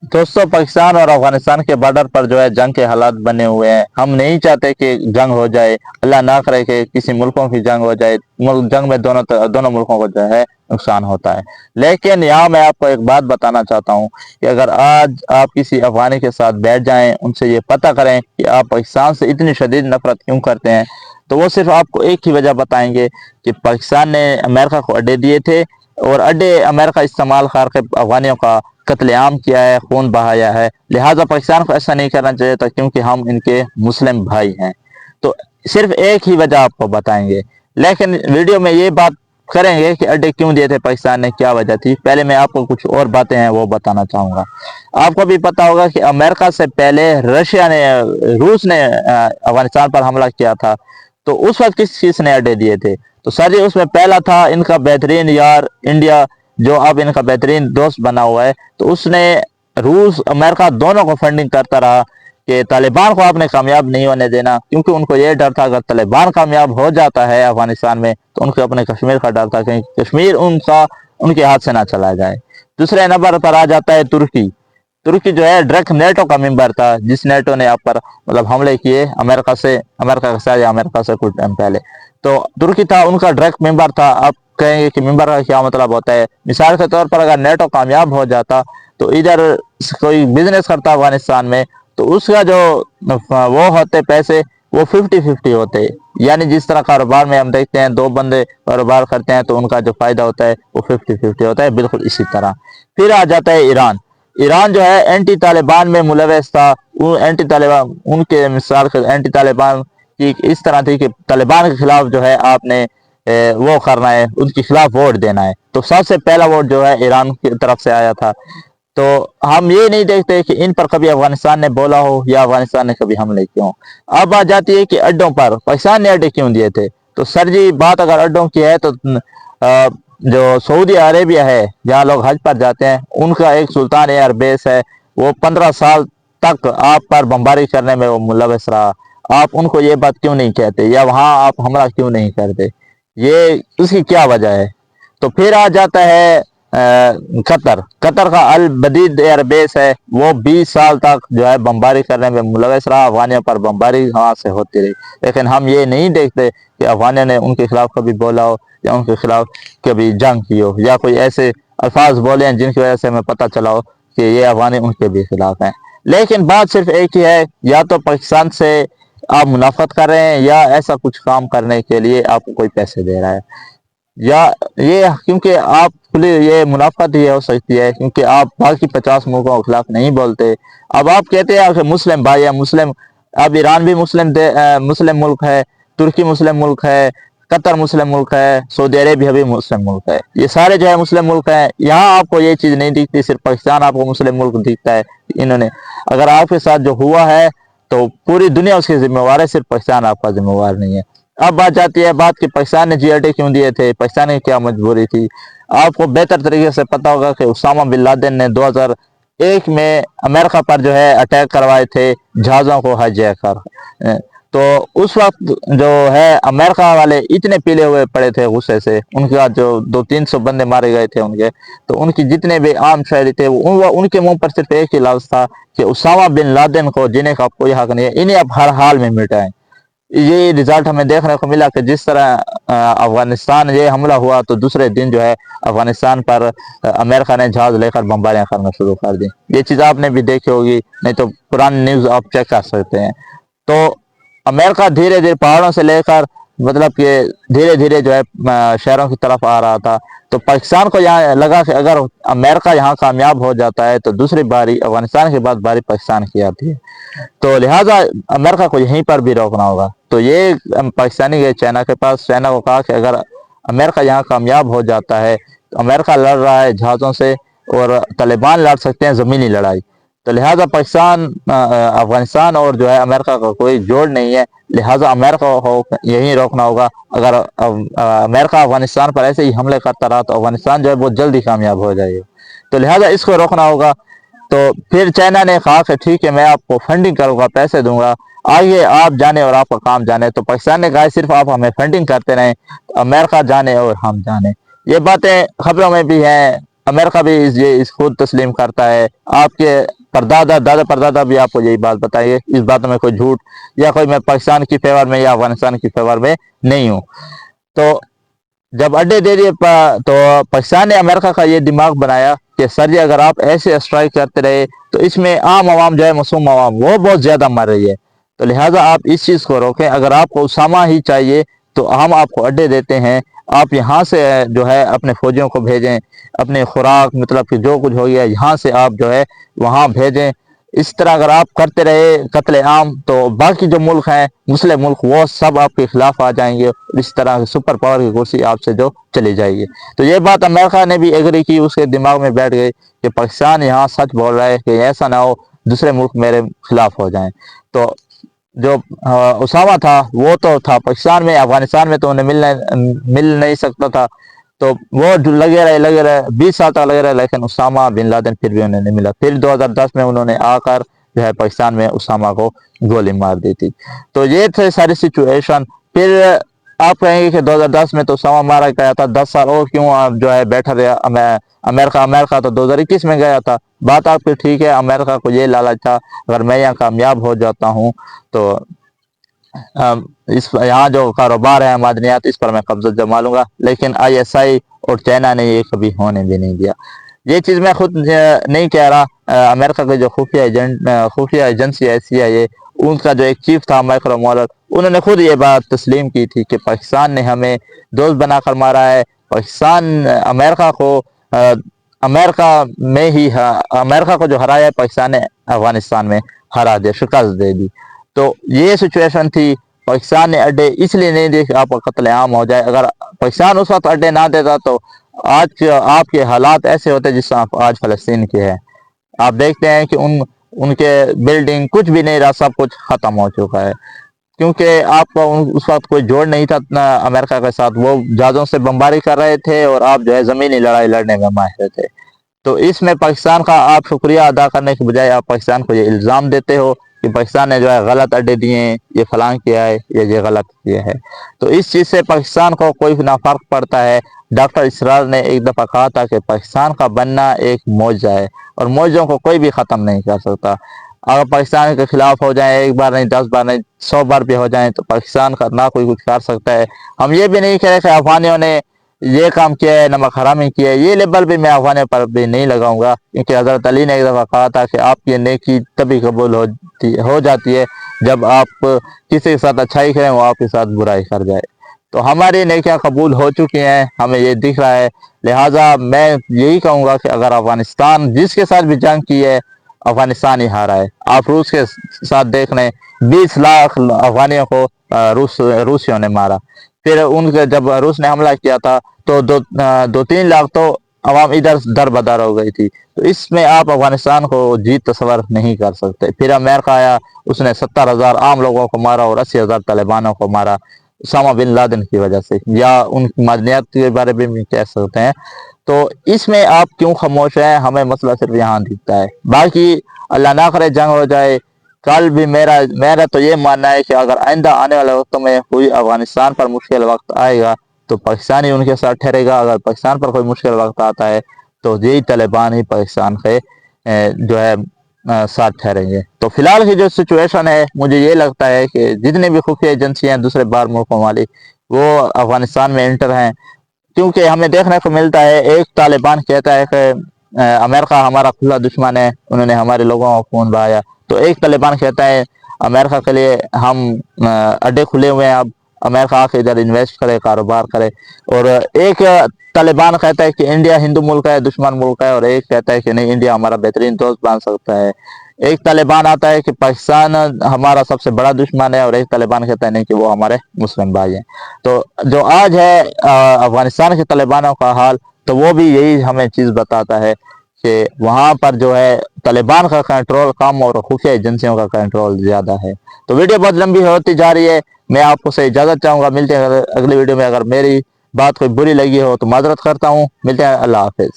दोस्तों, पाकिस्तान और अफगानिस्तान के बॉर्डर पर जो है जंग के हालात बने हुए हैं। हम नहीं चाहते कि जंग हो जाए, अल्लाह ना करे कि किसी मुल्कों की जंग हो जाए। जंग में दोनों मुल्कों को जो है नुकसान होता है। लेकिन यहाँ मैं आपको एक बात बताना चाहता हूँ कि अगर आज आप किसी अफगानी के साथ बैठ जाएं, उनसे ये पता करें कि आप पाकिस्तान से इतनी शदीद नफरत क्यों करते हैं, तो वो सिर्फ आपको एक ही वजह बताएंगे कि पाकिस्तान ने अमेरिका को अड्डे दिए थे और अड्डे अमेरिका इस्तेमाल करके अफगानियों का कत्लेआम किया है, खून बहाया है। लिहाजा पाकिस्तान को ऐसा नहीं करना चाहिए था, क्योंकि हम इनके मुस्लिम भाई हैं। तो सिर्फ एक ही वजह आपको बताएंगे, लेकिन वीडियो में ये बात करेंगे कि अड्डे क्यों दिए थे पाकिस्तान ने, क्या वजह थी। पहले मैं आपको कुछ और बातें हैं वो बताना चाहूँगा। आपको भी पता होगा कि अमेरिका से पहले रूस ने अफगानिस्तान पर हमला किया था। तो उस वक्त किस ने अड्डे दिए थे? तो सर जी, उसमें पहला था इनका बेहतरीन यार इंडिया, जो अब इनका बेहतरीन दोस्त बना हुआ है। तो उसने रूस अमेरिका दोनों को फंडिंग करता रहा कि तालिबान को आपने कामयाब नहीं होने देना, क्योंकि उनको ये डर था अगर तालिबान कामयाब हो जाता है अफगानिस्तान में तो उनको अपने कश्मीर का डर था, कहीं कश्मीर उनके हाथ से ना चला जाए। दूसरे नंबर पर आ जाता है तुर्की। तुर्की जो है डायरेक्ट नेटो का मेंबर था, जिस नेटो ने आप पर मतलब हमले किए अमेरिका के साथ या अमेरिका से कुछ टाइम पहले। तो तुर्की था, उनका डायरेक्ट मेंबर था। आप कहेंगे कि मेंबर का क्या मतलब होता है? मिसाल के तौर पर अगर नेटो कामयाब हो जाता तो इधर कोई बिजनेस करता अफगानिस्तान में, तो उसका जो वो होते पैसे, वो 50-50 होते। यानी जिस तरह कारोबार में हम देखते हैं दो बंदे कारोबार करते हैं तो उनका जो फायदा होता है वो 50-50 होता है, बिल्कुल इसी तरह। फिर आ जाता है ईरान। ईरान जो है एंटी तालिबान में मुलविस था। वो एंटी तालिबान, उनके मिसाल एंटी तालिबान की इस तरह थी कि तालिबान के खिलाफ जो है आपने वो करना है, उनके खिलाफ वोट देना है। तो सबसे पहला वोट जो है ईरान की तरफ से आया था। तो हम ये नहीं देखते कि इन पर कभी अफगानिस्तान ने बोला हो या अफगानिस्तान ने कभी हमले क्यों। अब आ जाती है कि अड्डों पर पाकिस्तान ने अड्डे क्यों दिए थे। तो सर जी, बात अगर अड्डों की है तो जो सऊदी अरेबिया है, जहाँ लोग हज पर जाते हैं, उनका एक सुल्तान एयर बेस है। वो 15 साल तक आप पर बमबारी करने में वो मुलविस रहा। आप उनको ये बात क्यों नहीं कहते, या वहाँ आप हमला क्यों नहीं करते? ये उसकी क्या वजह है? तो फिर आ जाता है कतर। कतर का अल बदीद एयर बेस है, वो 20 साल तक जो है बमबारी करने में मुलविस रहा। अफगानियों पर बमबारी वहाँ से होती रही। लेकिन हम ये नहीं देखते कि अफगानियों ने उनके खिलाफ कभी बोला हो या उनके खिलाफ कभी जंग की हो, या कोई ऐसे अल्फाज बोले हैं जिनकी वजह से हमें पता चला हो कि ये अफगानी उनके भी खिलाफ हैं। लेकिन बात सिर्फ एक ही है, या तो पाकिस्तान से आप मुनाफत कर रहे हैं, या ऐसा कुछ काम करने के लिए आपको कोई पैसे दे रहा है, या ये क्योंकि आप ये मुनाफत ही हो सकती है, क्योंकि आप बाकी 50 मुल्कों के खिलाफ नहीं बोलते। अब आप कहते हैं कि मुस्लिम भाई है, मुस्लिम, अब ईरान भी मुस्लिम मुल्क है, तुर्की मुस्लिम मुल्क है, कतर मुस्लिम मुल्क है, सऊदी अरेबिया भी मुस्लिम मुल्क है। ये सारे जो है मुस्लिम मुल्क हैं। यहाँ आपको ये चीज़ नहीं दिखती, सिर्फ पाकिस्तान आपको मुस्लिम मुल्क दिखता है। इन्होंने अगर आपके साथ जो हुआ है तो पूरी दुनिया उसकी जिम्मेवार है, सिर्फ पाकिस्तान आपका जिम्मेवार नहीं है। अब बात जाती है बात कि पाकिस्तान ने जीएडी क्यों दिए थे, पाकिस्तान की क्या मजबूरी थी। आपको बेहतर तरीके से पता होगा कि उसामा बिन लादेन ने 2001 में अमेरिका पर जो है अटैक करवाए थे, जहाज़ों को हाईजैक कर। तो उस वक्त जो है अमेरिका वाले इतने पीले हुए पड़े थे गुस्से से, उनका जो 200-300 बंदे मारे गए थे उनके, तो उनकी जितने भी आम शहरी थे वो उनके मुंह पर सिर्फ एक ही लफ्ज था कि उसामा बिन लादेन को जीने का कोई हक नहीं है, इन्हें अब हर हाल में मिटाएं। ये रिजल्ट हमें देखने को मिला कि जिस तरह अफगानिस्तान ये हमला हुआ तो दूसरे दिन जो है अफगानिस्तान पर अमेरिका ने जहाज लेकर बमबारियां करना शुरू कर दी। ये चीज़ आपने भी देखी होगी, नहीं तो पुरानी न्यूज़ आप चेक कर सकते हैं। तो अमेरिका धीरे धीरे पहाड़ों से लेकर मतलब कि धीरे धीरे जो है शहरों की तरफ आ रहा था। तो पाकिस्तान को यहाँ लगा कि अगर अमेरिका यहाँ कामयाब हो जाता है तो दूसरी बारी अफगानिस्तान के बाद बारी पाकिस्तान की आती है। तो लिहाजा अमेरिका को यहीं पर भी रोकना होगा। तो ये पाकिस्तानी गए चाइना के पास, चाइना को कहा कि अगर अमेरिका यहाँ कामयाब हो जाता है तो अमेरिका लड़ रहा है जहाज़ों से और तालिबान लड़ सकते हैं ज़मीनी लड़ाई। तो लिहाजा पाकिस्तान अफगानिस्तान और जो है अमेरिका का कोई जोड़ नहीं है। लिहाजा अमेरिका को यहीं रोकना होगा। अगर अमेरिका अफगानिस्तान पर ऐसे ही हमले करता रहा तो अफगानिस्तान जो है बहुत जल्दी कामयाब हो जाएगा। तो लिहाजा इसको रोकना होगा। तो फिर चाइना ने कहा कि ठीक है, मैं आपको फंडिंग करूंगा, पैसे दूंगा, आइए आप जाने और आपका काम जाने। तो पाकिस्तान ने कहा सिर्फ आप हमें फंडिंग करते रहें, अमेरिका जाने और हम जाने। ये बातें खबरों में भी हैं, امریکہ بھی اس خود تسلیم کرتا ہے. آپ کے پردادا دادا پردادا بھی آپ کو یہی بات بتائیے. اس بات میں کوئی جھوٹ یا کوئی میں پاکستان کی فیور میں یا افغانستان کی فیور میں نہیں ہوں. تو جب اڈے دے دیے تو پاکستان نے امریکہ کا یہ دماغ بنایا کہ سر جی اگر آپ ایسے اسٹرائک کرتے رہے تو اس میں عام عوام جو ہے معصوم عوام وہ بہت زیادہ مر رہی ہے. تو لہٰذا آپ اس چیز کو روکیں. اگر آپ کو اسامہ ہی چاہیے تو ہم آپ کو اڈے دیتے ہیں. آپ یہاں سے جو ہے اپنے فوجیوں کو بھیجیں, اپنے خوراک مطلب کہ جو کچھ ہو گیا یہاں سے آپ جو ہے وہاں بھیجیں. اس طرح اگر آپ کرتے رہے قتل عام تو باقی جو ملک ہیں مسلم ملک وہ سب آپ کے خلاف آ جائیں گے. اس طرح سپر پاور کی کرسی آپ سے جو چلی جائے گی. تو یہ بات امریکہ نے بھی ایگری کی, اس کے دماغ میں بیٹھ گئی کہ پاکستان یہاں سچ بول رہا ہے کہ ایسا نہ ہو دوسرے ملک میرے خلاف ہو جائیں. تو جو اسامہ تھا وہ تو تھا پاکستان میں, افغانستان میں تو انہیں مل نہیں سکتا تھا. تو وہ لگے رہے 20 سال تک لگے رہے, لیکن اسامہ بن لادن پھر بھی انہیں نہیں ملا. پھر 2010 میں انہوں نے آ کر جو ہے پاکستان میں اسامہ کو گولی مار دی تھی. تو یہ تھے ساری سچویشن. پھر آپ کہیں گے کہ 2010 میں تو اسامہ مارا گیا تھا, 10 سال اور کیوں آپ جو ہے بیٹھا رہا امریکہ تو 2021 میں گیا تھا. بات آپ کی ٹھیک ہے, امریکہ کو یہ لالچ تھا اگر میں یہاں کامیاب ہو جاتا ہوں تو یہاں جو کاروبار ہے معدنیات اس پر میں قبضہ جما لوں گا. لیکن ISI اور چائنا نے یہ کبھی ہونے بھی نہیں دیا. یہ چیز میں خود نہیں کہہ رہا, امریکہ کے جو خفیہ ایجنسی ہے CIA, ان کا جو ایک چیف تھا مائیکل مولر, انہوں نے خود یہ بات تسلیم کی تھی کہ پاکستان نے ہمیں دوست بنا کر مارا ہے. پاکستان امریکہ کو جو ہرایا ہے پاکستان نے افغانستان میں ہرا دیا, شکست دے دی. تو یہ سچویشن تھی. پاکستان نے اڈے اس لیے نہیں دیے کہ آپ کا قتل عام ہو جائے. اگر پاکستان اس وقت اڈے نہ دیتا تو آج آپ کے حالات ایسے ہوتے جس طرح آج فلسطین کے ہیں. آپ دیکھتے ہیں کہ ان کے بلڈنگ کچھ بھی نہیں رہا, سب کچھ ختم ہو چکا ہے. کیونکہ آپ کا اس وقت کوئی جوڑ نہیں تھا امریکہ کے ساتھ. وہ جہازوں سے بمباری کر رہے تھے اور آپ جو ہے زمینی لڑائی لڑنے میں ماہر تھے. تو اس میں پاکستان کا آپ شکریہ ادا کرنے کے بجائے آپ پاکستان کو یہ الزام دیتے ہو کہ پاکستان نے جو ہے غلط اڈے دیے ہیں, یہ فلاں کیا ہے, یہ غلط کیا ہے. تو اس چیز سے پاکستان کو کوئی نہ فرق پڑتا ہے. ڈاکٹر اسرار نے ایک دفعہ کہا تھا کہ پاکستان کا بننا ایک معجزہ ہے اور معجزوں کو کوئی بھی ختم نہیں کر سکتا. اگر پاکستان کے خلاف ہو جائیں, ایک بار نہیں 10 بار نہیں 100 بار بھی ہو جائیں, تو پاکستان کا نہ کوئی کچھ کر سکتا ہے. ہم یہ بھی نہیں کہہ رہے کہ افغانیوں نے یہ کام کیا ہے, نمک حرامی کیا ہے. یہ لیبل بھی میں افغانیوں پر بھی نہیں لگاؤں گا, کیونکہ حضرت علی نے ایک دفعہ کہا تھا کہ آپ کی نیکی تبھی قبول ہو جاتی ہے جب آپ کسی کے ساتھ اچھائی کریں وہ آپ کے ساتھ برائی کر جائے. تو ہماری نیکیاں قبول ہو چکی ہیں, ہمیں یہ دکھ رہا ہے. لہٰذا میں یہی کہوں گا کہ اگر افغانستان جس کے ساتھ بھی جنگ کی ہے افغانستان ہی ہارا ہے. آپ روس کے ساتھ دیکھ لیں, 20 لاکھ افغانیوں کو روسیوں نے مارا. پھر ان کے جب روس نے حملہ کیا تھا تو 2-3 لاکھ تو عوام ادھر در بدر ہو گئی تھی. تو اس میں آپ افغانستان کو جیت تصور نہیں کر سکتے. پھر امریکہ آیا, اس نے 70,000 عام لوگوں کو مارا اور 80,000 طالبانوں کو مارا اسامہ بن لادن کی وجہ سے, یا ان معدنیات کے بارے میں بھی کہہ سکتے ہیں. تو اس میں آپ کیوں خاموش ہیں؟ ہمیں مسئلہ صرف یہاں دکھتا ہے. باقی اللہ نہ کرے جنگ ہو جائے. کل بھی میرا تو یہ ماننا ہے کہ اگر آئندہ آنے والے وقتوں میں کوئی افغانستان پر مشکل وقت آئے گا تو پاکستان ہی ان کے ساتھ ٹھہرے گا. اگر پاکستان پر کوئی مشکل وقت آتا ہے تو یہی طالبان ہی پاکستان کے جو ہے ساتھ ٹھہریں گے. تو فی الحال کی جو سچویشن ہے, مجھے یہ لگتا ہے کہ جتنی بھی خفیہ ایجنسی ہیں دوسرے باہر ملکوں والی وہ افغانستان میں انٹر ہیں. کیونکہ ہمیں دیکھنے کو ملتا ہے, ایک طالبان کہتا ہے کہ امریکہ ہمارا کھلا دشمن ہے, انہوں نے ہمارے لوگوں کو خون بہایا. تو ایک طالبان کہتا ہے امریکہ کے لیے ہم اڈے کھلے ہوئے ہیں, اب امریکہ آ کے ادھر انویسٹ کرے, کاروبار کرے. اور ایک طالبان کہتا ہے کہ انڈیا ہندو ملک ہے, دشمن ملک ہے, اور ایک کہتا ہے کہ نہیں انڈیا ہمارا بہترین دوست بن سکتا ہے. ایک طالبان آتا ہے کہ پاکستان ہمارا سب سے بڑا دشمن ہے, اور ایک طالبان کہتا ہے نہیں کہ وہ ہمارے مسلم بھائی ہیں. تو جو آج ہے افغانستان کے طالبانوں کا حال, تو وہ بھی یہی ہمیں چیز بتاتا ہے کہ وہاں پر جو ہے طالبان کا کنٹرول کم اور خفیہ ایجنسیوں کا کنٹرول زیادہ ہے. تو ویڈیو بہت لمبی ہوتی جا رہی ہے, میں آپ کو سے اجازت چاہوں گا. ملتے ہیں اگلی ویڈیو میں. اگر میری بات کوئی بری لگی ہو تو معذرت کرتا ہوں. ملتے ہیں, اللہ حافظ.